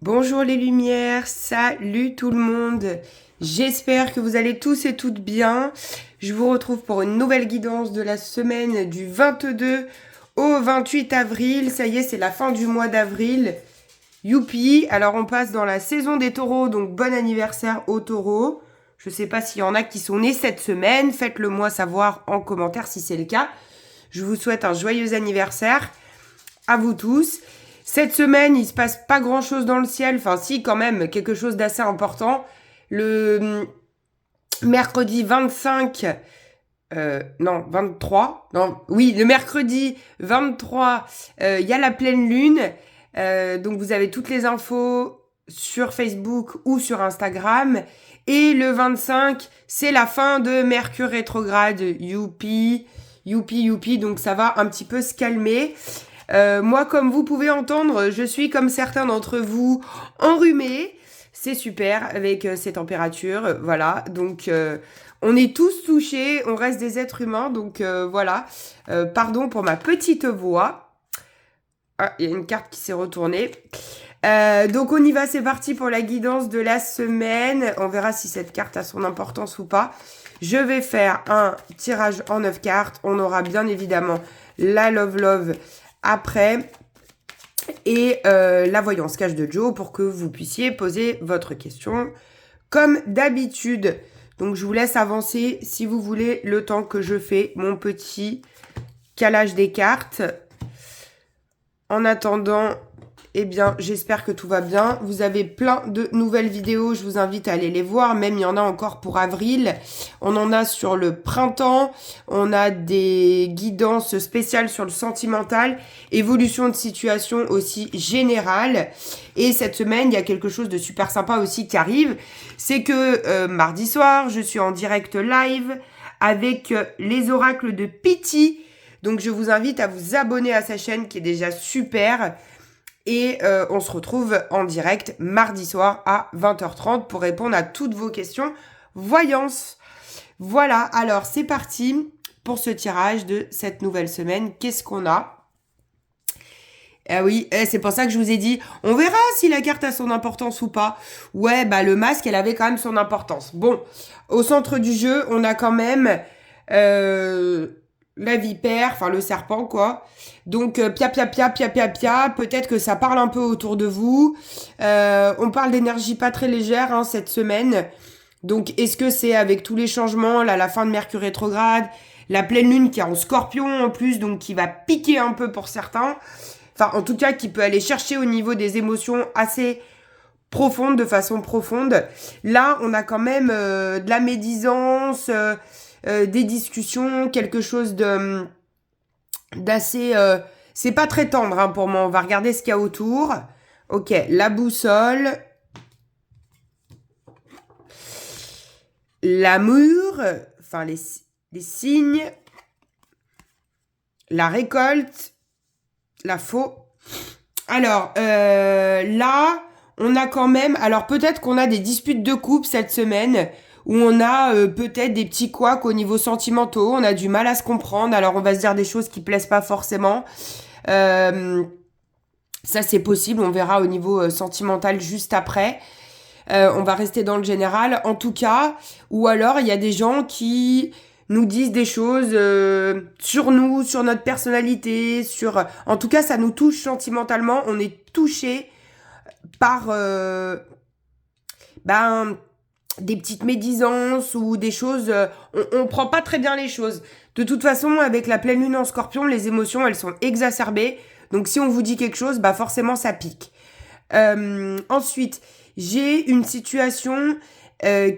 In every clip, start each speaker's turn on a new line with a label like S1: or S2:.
S1: Bonjour les lumières, salut tout le monde. J'espère que vous allez tous et toutes bien. Je vous retrouve pour une nouvelle guidance de la semaine du 22 au 28 avril. Ça y est, c'est la fin du mois d'avril. Youpi. Alors on passe dans la saison des taureaux, donc bon anniversaire aux taureaux. Je sais pas s'il y en a qui sont nés cette semaine. Faites-le moi savoir en commentaire si c'est le cas. Je vous souhaite un joyeux anniversaire à vous tous. Cette semaine, il se passe pas grand-chose dans le ciel. Enfin, si, quand même, quelque chose d'assez important. Le mercredi 25... non, 23. Non, oui, le mercredi 23, il y a la pleine lune. Donc, vous avez toutes les infos sur Facebook ou sur Instagram. Et le 25, c'est la fin de Mercure rétrograde. Youpi, youpi, youpi. Donc, ça va un petit peu se calmer. Moi, comme vous pouvez entendre, je suis comme certains d'entre vous enrhumée. C'est super avec ces températures, voilà. Donc, on est tous touchés, on reste des êtres humains, donc voilà. Pardon pour ma petite voix. Ah, il y a une carte qui s'est retournée. Donc, on y va, c'est parti pour la guidance de la semaine. On verra si cette carte a son importance ou pas. Je vais faire un tirage en 9 cartes. On aura bien évidemment la Love après, et la voyance cache de Joe pour que vous puissiez poser votre question comme d'habitude. Donc je vous laisse avancer si vous voulez le temps que je fais mon petit calage des cartes. En attendant, eh bien, j'espère que tout va bien. Vous avez plein de nouvelles vidéos, je vous invite à aller les voir. Même, il y en a encore pour avril. On en a sur le printemps. On a des guidances spéciales sur le sentimental. Évolution de situation aussi générale. Et cette semaine, il y a quelque chose de super sympa aussi qui arrive. C'est que mardi soir, je suis en direct live avec les oracles de Pity. Donc, je vous invite à vous abonner à sa chaîne qui est déjà super. Et on se retrouve en direct mardi soir à 20h30 pour répondre à toutes vos questions voyance. Voilà, alors c'est parti pour ce tirage de cette nouvelle semaine. Qu'est-ce qu'on a ? Ah oui, c'est pour ça que je vous ai dit, on verra si la carte a son importance ou pas. Ouais, bah le masque, elle avait quand même son importance. Bon, au centre du jeu, on a quand même... la vipère, enfin le serpent quoi. Donc pia pia pia pia pia pia, peut-être que ça parle un peu autour de vous. On parle d'énergie pas très légère hein, cette semaine. Donc est-ce que c'est avec tous les changements, là la fin de Mercure rétrograde, la pleine lune qui est en Scorpion en plus, donc qui va piquer un peu pour certains. Enfin en tout cas qui peut aller chercher au niveau des émotions assez profondes, de façon profonde. Là on a quand même de la médisance... des discussions, quelque chose de d'assez... c'est pas très tendre hein, pour moi. On va regarder ce qu'il y a autour. Ok, la boussole. L'amour. Enfin, les signes. La récolte. La faux. Alors, là, on a quand même... Alors, peut-être qu'on a des disputes de couple cette semaine... où on a peut-être des petits couacs au niveau sentimentaux, on a du mal à se comprendre, alors on va se dire des choses qui plaisent pas forcément. Ça c'est possible, on verra au niveau sentimental juste après. On va rester dans le général, en tout cas. Ou alors il y a des gens qui nous disent des choses sur nous, sur notre personnalité, sur... En tout cas ça nous touche sentimentalement, on est touché par... des petites médisances ou des choses... on prend pas très bien les choses. De toute façon, avec la pleine lune en Scorpion, les émotions, elles sont exacerbées. Donc, si on vous dit quelque chose, bah forcément, ça pique. Ensuite, j'ai une situation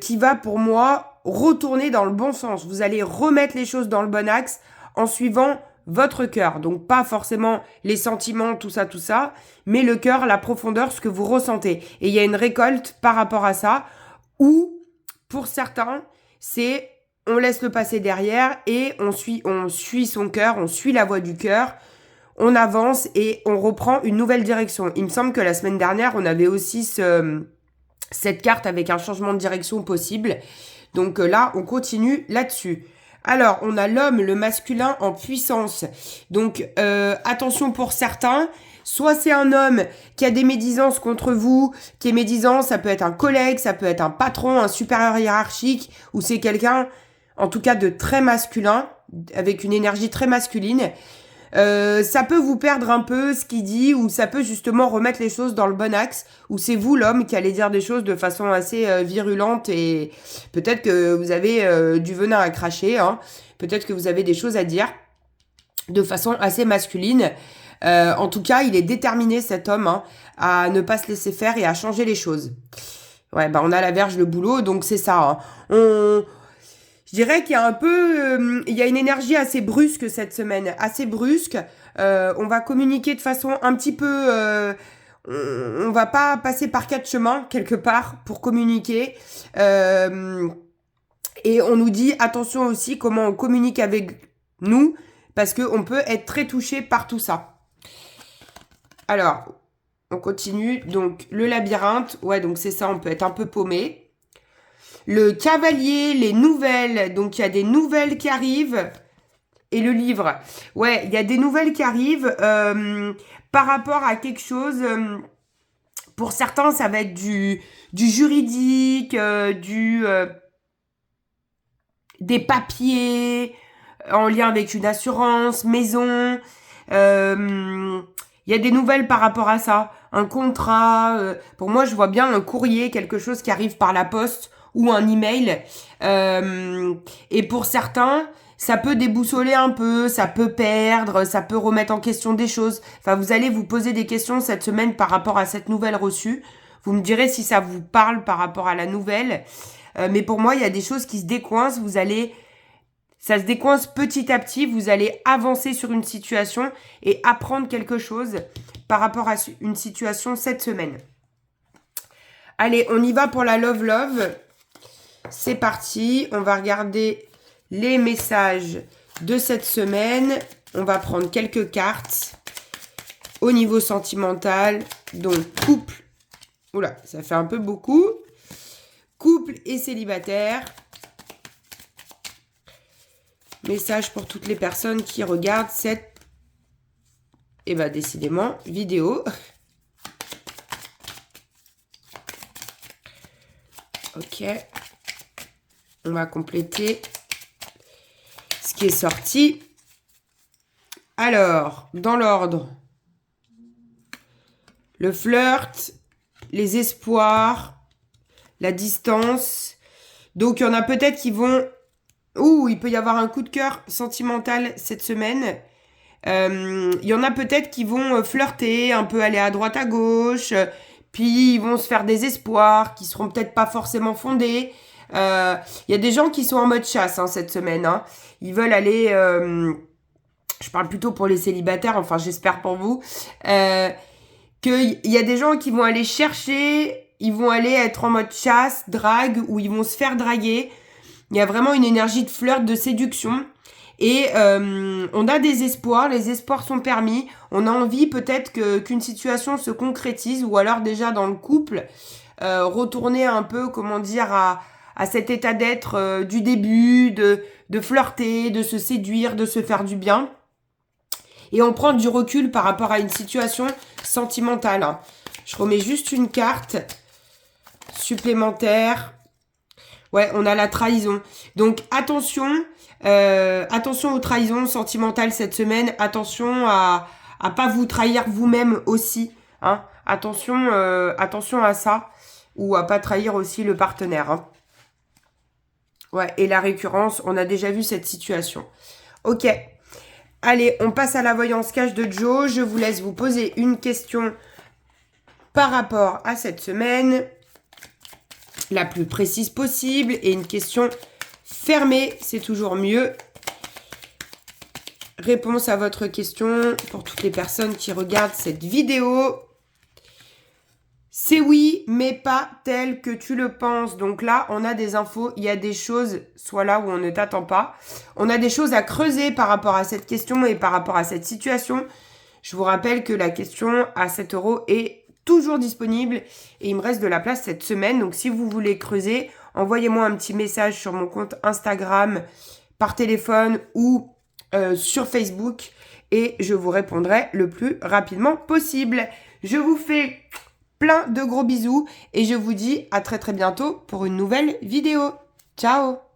S1: qui va, pour moi, retourner dans le bon sens. Vous allez remettre les choses dans le bon axe en suivant votre cœur. Donc, pas forcément les sentiments, tout ça, mais le cœur, la profondeur, ce que vous ressentez. Et il y a une récolte par rapport à ça. Ou, pour certains, c'est on laisse le passé derrière et on suit son cœur, on suit la voie du cœur, on avance et on reprend une nouvelle direction. Il me semble que la semaine dernière, on avait aussi cette carte avec un changement de direction possible. Donc là, on continue là-dessus. Alors, on a l'homme, le masculin en puissance. Donc, attention pour certains. Soit c'est un homme qui a des médisances contre vous, qui est médisant, ça peut être un collègue, ça peut être un patron, un supérieur hiérarchique, ou c'est quelqu'un, en tout cas de très masculin, avec une énergie très masculine. Ça peut vous perdre un peu ce qu'il dit, ou ça peut justement remettre les choses dans le bon axe, ou c'est vous l'homme qui allez dire des choses de façon assez virulente, et peut-être que vous avez du venin à cracher, hein. Peut-être que vous avez des choses à dire de façon assez masculine. En tout cas, il est déterminé, cet homme, hein, à ne pas se laisser faire et à changer les choses. Ouais, bah on a la Vierge, le boulot, donc c'est ça. Hein. Je dirais qu'il y a un peu, il y a une énergie assez brusque cette semaine, assez brusque. On va communiquer de façon un petit peu, on va pas passer par 4 chemins quelque part pour communiquer. Et on nous dit attention aussi comment on communique avec nous, parce que on peut être très touché par tout ça. Alors, on continue. Donc, le labyrinthe. Ouais, donc c'est ça, on peut être un peu paumé. Le cavalier, les nouvelles. Donc, il y a des nouvelles qui arrivent. Et le livre. Ouais, il y a des nouvelles qui arrivent par rapport à quelque chose. Pour certains, ça va être du juridique, des papiers en lien avec une assurance, maison. Il y a des nouvelles par rapport à ça. Un contrat. Pour moi, je vois bien un courrier, quelque chose qui arrive par la poste ou un email. Et pour certains, ça peut déboussoler un peu, ça peut perdre, ça peut remettre en question des choses. Enfin, vous allez vous poser des questions cette semaine par rapport à cette nouvelle reçue. Vous me direz si ça vous parle par rapport à la nouvelle. Mais pour moi, il y a des choses qui se décoincent. Ça se décoince petit à petit, vous allez avancer sur une situation et apprendre quelque chose par rapport à une situation cette semaine. Allez, on y va pour la love. C'est parti, on va regarder les messages de cette semaine. On va prendre quelques cartes au niveau sentimental. Donc, couple. Oula, ça fait un peu beaucoup. Couple et célibataire. Message pour toutes les personnes qui regardent cette, décidément, vidéo. Ok. On va compléter ce qui est sorti. Alors, dans l'ordre, le flirt, les espoirs, la distance. Donc, il y en a peut-être qui vont... il peut y avoir un coup de cœur sentimental cette semaine. Il y en a peut-être qui vont flirter, un peu aller à droite à gauche, puis ils vont se faire des espoirs qui seront peut-être pas forcément fondés. Il y a des gens qui sont en mode chasse cette semaine. Hein. Ils veulent aller... je parle plutôt pour les célibataires, enfin j'espère pour vous. Qu'il y a des gens qui vont aller chercher, ils vont aller être en mode chasse, drague, ou ils vont se faire draguer. Il y a vraiment une énergie de flirt, de séduction. Et on a des espoirs, les espoirs sont permis. On a envie peut-être qu'une situation se concrétise, ou alors déjà dans le couple, retourner un peu, à cet état d'être du début, de flirter, de se séduire, de se faire du bien. Et on prend du recul par rapport à une situation sentimentale. Je remets juste une carte supplémentaire. Ouais, on a la trahison. Donc, attention aux trahisons sentimentales cette semaine. Attention à pas vous trahir vous-même aussi. Hein. Attention à ça. Ou à pas trahir aussi le partenaire. Hein. Ouais, et la récurrence, on a déjà vu cette situation. Ok. Allez, on passe à la voyance cash de Joe. Je vous laisse vous poser une question par rapport à cette semaine. La plus précise possible et une question fermée, c'est toujours mieux. Réponse à votre question pour toutes les personnes qui regardent cette vidéo. C'est oui, mais pas tel que tu le penses. Donc là, on a des infos, il y a des choses, soit là où on ne t'attend pas. On a des choses à creuser par rapport à cette question et par rapport à cette situation. Je vous rappelle que la question à 7 € est toujours disponible et il me reste de la place cette semaine. Donc si vous voulez creuser, envoyez-moi un petit message sur mon compte Instagram par téléphone ou sur Facebook et je vous répondrai le plus rapidement possible. Je vous fais plein de gros bisous et je vous dis à très très bientôt pour une nouvelle vidéo. Ciao!